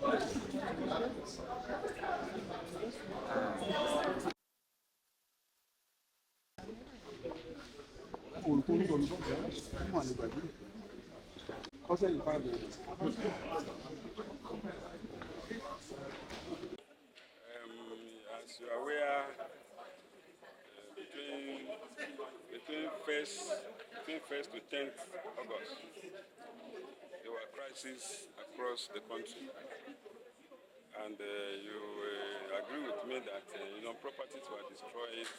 As you are aware, between 1st to 10th August, there were crises across the country. And you agree with me that properties were destroyed,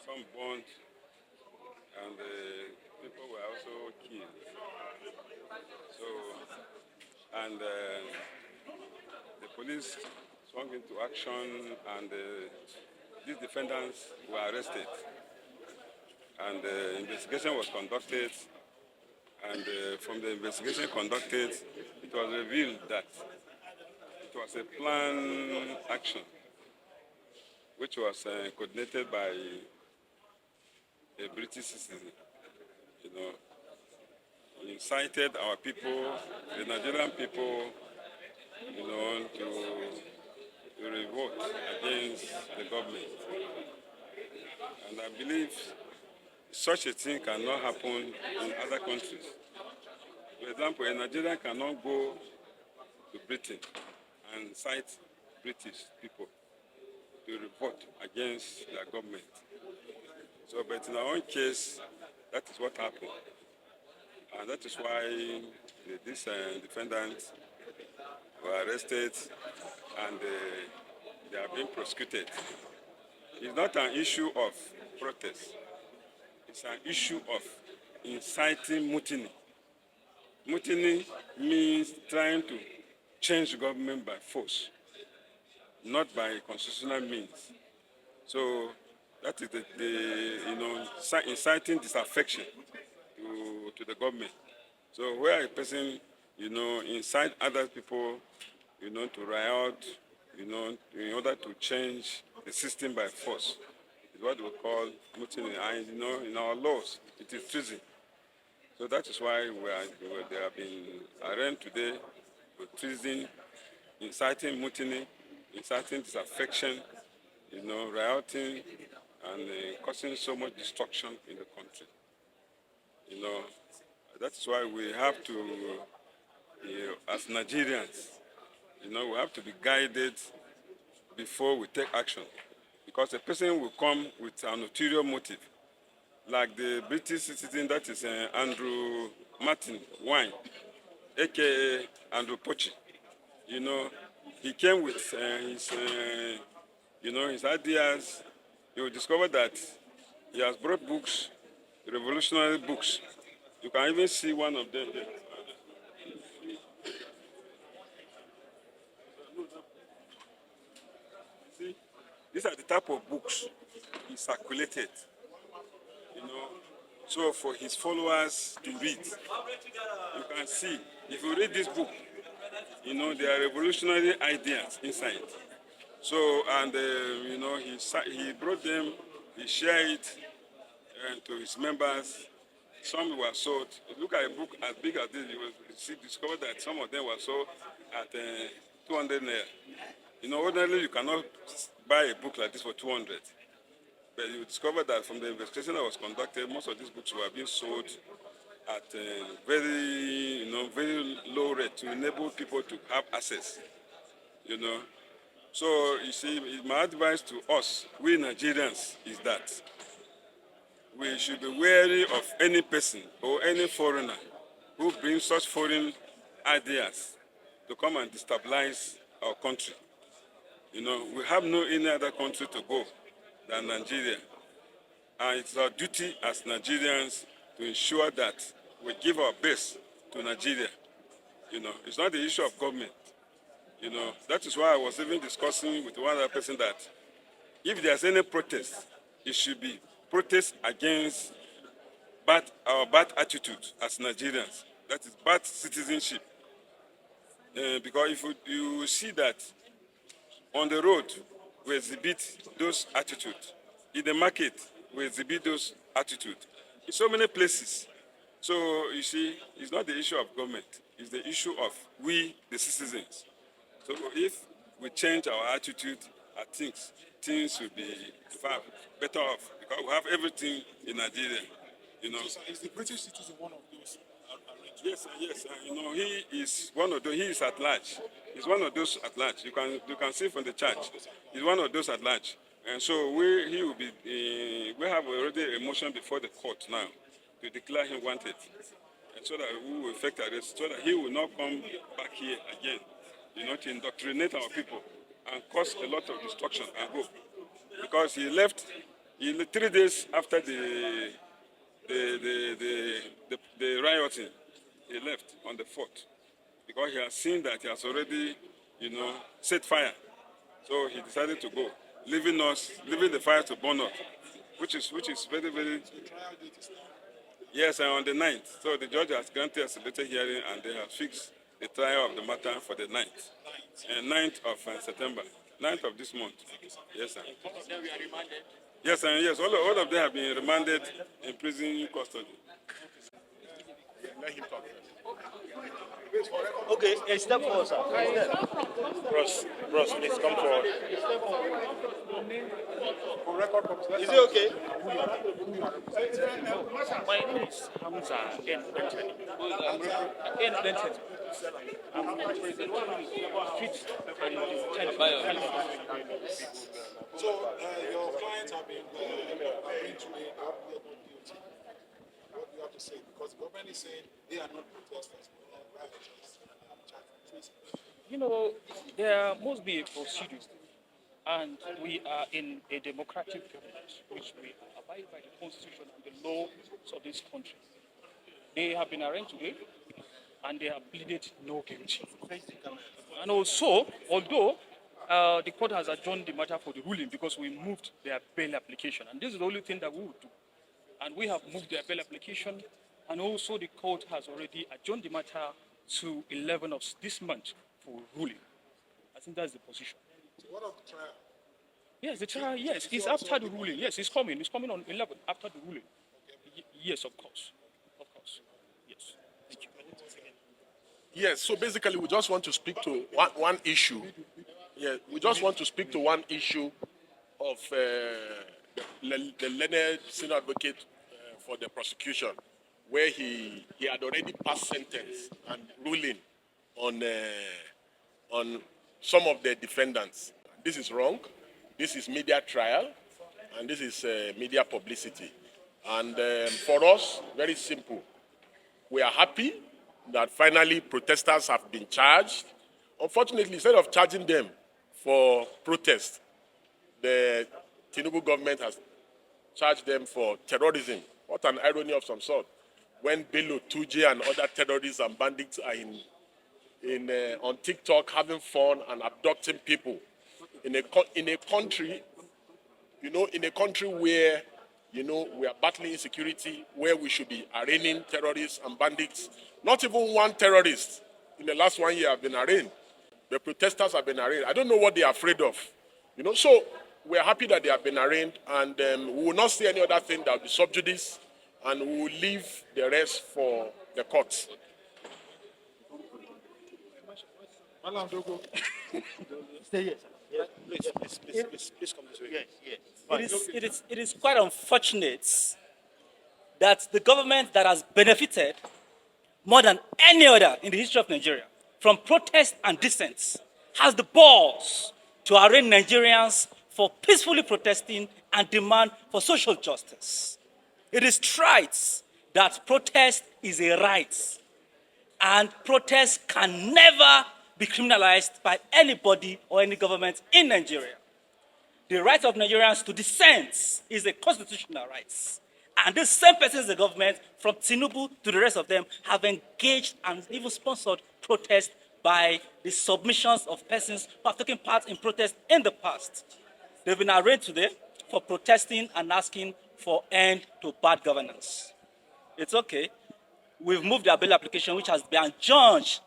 some burnt, and people were also killed. So, and the police swung into action, and these defendants were arrested. And the investigation was conducted, and from the investigation conducted, it was revealed that it was a planned action which was coordinated by a British citizen. He incited our people, the Nigerian people, to revolt against the government. And I believe such a thing cannot happen in other countries. For example, a Nigerian cannot go to Britain and incite British people to revolt against their government. So, but in our own case, that is what happened. And that is why these defendants were arrested, and they are being prosecuted. It's not an issue of protest. It's an issue of inciting mutiny. Mutiny means trying to change government by force, not by constitutional means. So that is inciting disaffection to the government. So where a person, incite other people, to riot, in order to change the system by force, is what we call mutiny. And in our laws, it is treason. So that is why they have been arraigned today for treason, inciting mutiny, inciting disaffection, rioting, and causing so much destruction in the country. That's why we have to, as Nigerians, we have to be guided before we take action. Because a person will come with an ulterior motive, like the British citizen, that is Andrew Martin Wine, a.k.a. Andrew Pochi. He came with his ideas. You will discover that he has brought books, revolutionary books. You can even see one of them there. See, these are the type of books he circulated, so for his followers to read. You can see, if you read this book, there are revolutionary ideas inside. So, and he brought them, he shared it to his members. Some were sold. If you look at a book as big as this, you will discover that some of them were sold at 200 naira. Ordinarily you cannot buy a book like this for 200. But you discover that from the investigation that was conducted, most of these books were being sold at very low rate to enable people to have access. So you see, my advice to us, we Nigerians, is that we should be wary of any person or any foreigner who brings such foreign ideas to come and destabilize our country. We have no any other country to go than Nigeria. And it's our duty as Nigerians to ensure that we give our best to Nigeria. It's not the issue of government. That is why I was even discussing with one other person that if there's any protest, it should be protest against our bad attitude as Nigerians. That is bad citizenship. Because if you see that on the road, we exhibit those attitudes. In the market, we exhibit those attitudes. In so many places. So you see, it's not the issue of government. is the issue of we, the citizens. So if we change our attitude, I think things will be better off because we have everything in Nigeria. You know. So is the British citizen one of those arranged? Yes. You know, he is one of those. He is at large. He's one of those at large. You can see from the chart. He's one of those at large. And so he will be. We have already a motion before the court now to declare him wanted, and so that we will effect arrest, so that he will not come back here again. You know, to indoctrinate our people and cause a lot of destruction and go. Because he left 3 days after the rioting. He left on the 4th because he has seen that he has already, you know, set fire. So he decided to go, leaving the fire to burn up, which is very, very. So the trial date is now. Yes, and on the 9th. So the judge has granted us a later hearing, and they have fixed the trial of the matter for the 9th. And 9th of September, 9th of this month. Yes, sir. All of them were remanded. Yes, and yes, all of them have been remanded in prison custody. Let him talk. Okay, step forward, sir. Bros, please come forward. For record purposes, Is it okay? My name is Hamza N. Benton. I'm fit and so your clients have been arraigned today. They are not guilty. What do you have to say? Because the government is saying they are not protesters, but they are rioters. You know, there must be a procedure, and we are in a democratic government, which we abide by the constitution and the laws of this country. They have been arraigned today, and they have pleaded no guilty. And also, although the court has adjourned the matter for the ruling because we moved their bail application, and this is the only thing that we would do. And we have moved their bail application, and also the court has already adjourned the matter to 11 of this month for ruling. I think that's the position. So what of the trial? Yes, the trial, yes, it's after the ruling. Yes, it's coming. It's coming on 11 after the ruling. Yes, of course. Of course. Yes. Thank you. Yes, so basically we just want to speak to one issue. Yeah, we just want to speak to one issue of the learned senior advocate for the prosecution, where he had already passed sentence and ruling on some of the defendants. This is wrong. This is media trial, and this is media publicity. And for us, very simple. We are happy that finally protesters have been charged. Unfortunately, instead of charging them for protest, the Tinubu government has charged them for terrorism. What an irony of some sort. When Bello, Tuje, and other terrorists and bandits are on TikTok having fun and abducting people in a country, in a country where, we are battling insecurity, where we should be arraigning terrorists and bandits. Not even one terrorist in the last 1 year have been arraigned. The protesters have been arraigned. I don't know what they are afraid of. So we are happy that they have been arraigned, and we will not say any other thing that will be sub judice, and we will leave the rest for the courts. Stay here, sir. Yeah. Please come this way. Yes. It is quite unfortunate that the government that has benefited more than any other in the history of Nigeria from protest and dissent has the balls to arraign Nigerians for peacefully protesting and demand for social justice. It is trite that protest is a right, and protest can never be criminalized by anybody or any government in Nigeria. The right of Nigerians to dissent is a constitutional right. And this same persons in the government, from Tinubu to the rest of them, have engaged and even sponsored protests by the submissions of persons who have taken part in protests in the past. They've been arraigned today for protesting and asking for end to bad governance. It's okay. We've moved their bail application, which has been adjourned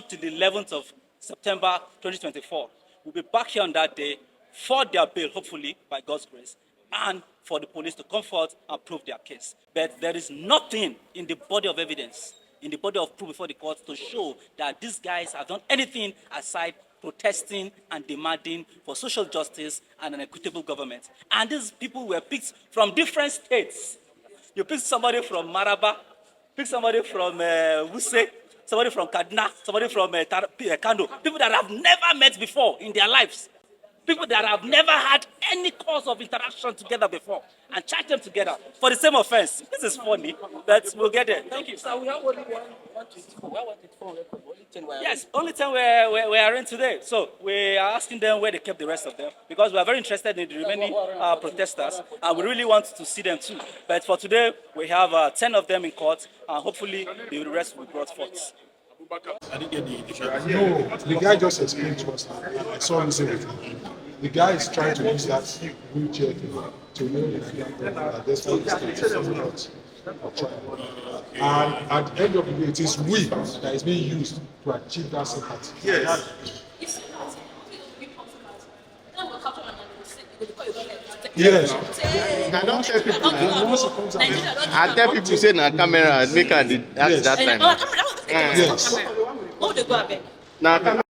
to the 11th of September 2024. We'll be back here on that day for their bail, hopefully, by God's grace, and for the police to come forth and prove their case. But there is nothing in the body of evidence in the body of proof before the court to show that these guys have done anything aside protesting and demanding for social justice and an equitable government. And these people were picked from different states. You pick somebody from Maraba, pick somebody from Wuse, somebody from Kaduna, somebody from Kano, people that have never met before in their lives. People that have never had any cause of interaction together before and charge them together for the same offense. This is funny, but we'll get there. Thank you. So we have only 124 record, only 10 were Yes, only 10 we are in today. So we are asking them where they kept the rest of them because we are very interested in the remaining protesters and we really want to see them too. But for today, we have 10 of them in court and hopefully the rest will be brought forth. I didn't get the initial. No, the guy just explained to us. I saw him say it. The guy is trying to use that wheelchair to know that that's why the state is not trying. And at the end of the day, it is we that is being used to achieve that sympathy. Yes. Yes. I don't tell people now. I tell people say na camera make her that time. Yes. Na camera.